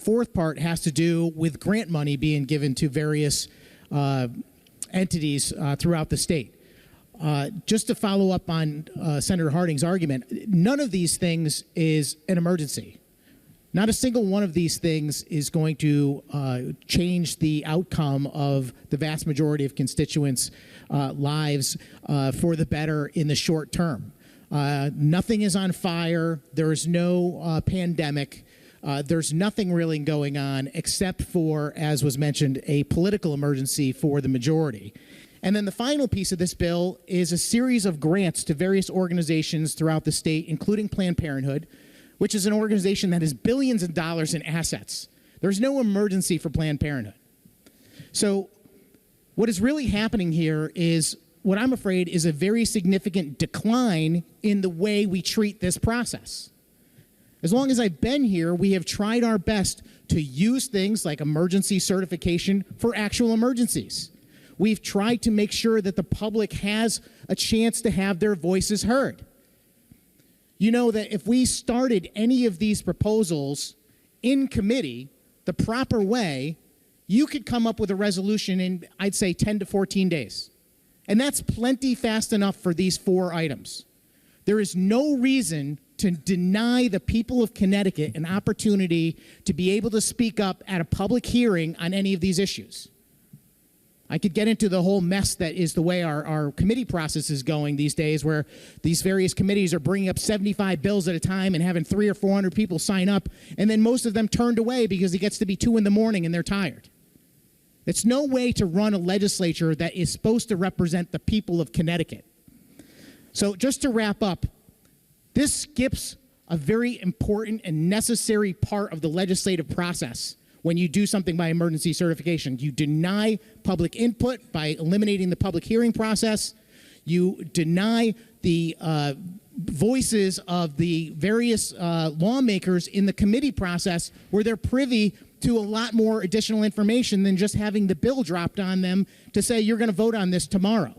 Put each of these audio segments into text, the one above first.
fourth part has to do with grant money being given to various entities throughout the state. Just to follow up on Senator Harding's argument, none of these things is an emergency. Not a single one of these things is going to change the outcome of the vast majority of constituents' lives for the better in the short term. Nothing is on fire. There is no pandemic. There's nothing really going on except for, as was mentioned, a political emergency for the majority. And then the final piece of this bill is a series of grants to various organizations throughout the state, including Planned Parenthood, which is an organization that has billions of dollars in assets. There's no emergency for Planned Parenthood. So what is really happening here is what I'm afraid is a very significant decline in the way we treat this process. As long as I've been here, we have tried our best to use things like emergency certification for actual emergencies. We've tried to make sure that the public has a chance to have their voices heard. You know that if we started any of these proposals in committee the proper way, you could come up with a resolution in, I'd say, 10 to 14 days. And that's plenty fast enough for these 4 items. There is no reason to deny the people of Connecticut an opportunity to be able to speak up at a public hearing on any of these issues. I could get into the whole mess that is the way our committee process is going these days, where these various committees are bringing up 75 bills at a time and having 300 or 400 people sign up, and then most of them turned away because it gets to be 2 in the morning and they're tired. It's no way to run a legislature that is supposed to represent the people of Connecticut. So just to wrap up, this skips a very important and necessary part of the legislative process. When you do something by emergency certification, you deny public input by eliminating the public hearing process. You deny the voices of the various lawmakers in the committee process, where they're privy to a lot more additional information than just having the bill dropped on them to say you're going to vote on this tomorrow.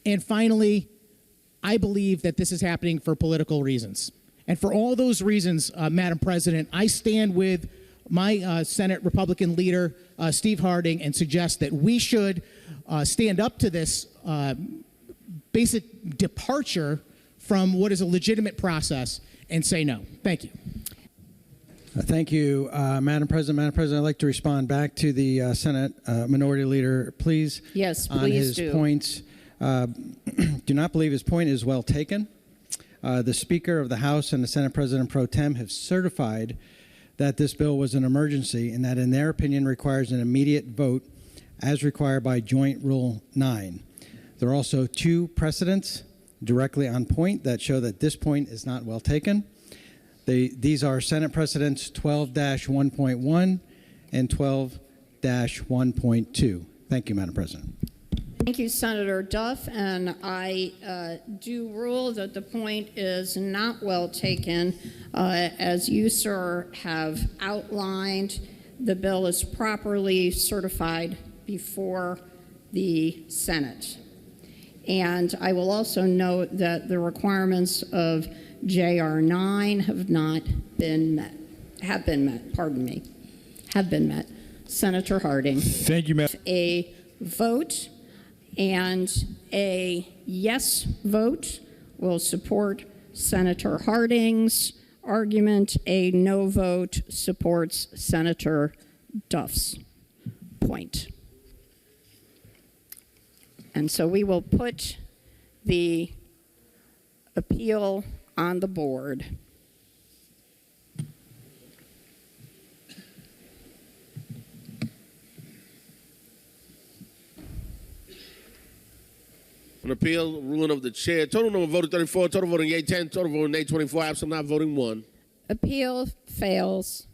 And finally, I believe that this is happening for political reasons. And for all those reasons, Madam President, I stand with my Senate Republican leader, Steve Harding, and suggest that we should stand up to this basic departure from what is a legitimate process and say no. Thank you. Thank you, Madam President. Madam President, I'd like to respond back to the Senate Minority Leader, please. Yes, please on his do. Points. Do not believe his point is well taken. The Speaker of the House and the Senate President Pro Tem have certified that this bill was an emergency and that, in their opinion, requires an immediate vote as required by Joint Rule 9. There are also 2 precedents directly on point that show that this point is not well taken. These are Senate precedents 12-1.1 and 12-1.2. Thank you, Madam President. Thank you, Senator Duff, and I do rule that the point is not well taken. As you, sir, have outlined, the bill is properly certified before the Senate. And I will also note that the requirements of JR 9 have been met. Senator Harding. Thank you, ma'am. A vote and a yes vote will support Senator Harding's argument. A no vote supports Senator Duff's point. And so we will put the appeal on the board. An appeal, ruling of the chair. Total number voted 34, total voting yea 10, total voting nay 24, absent not voting 1. Appeal fails.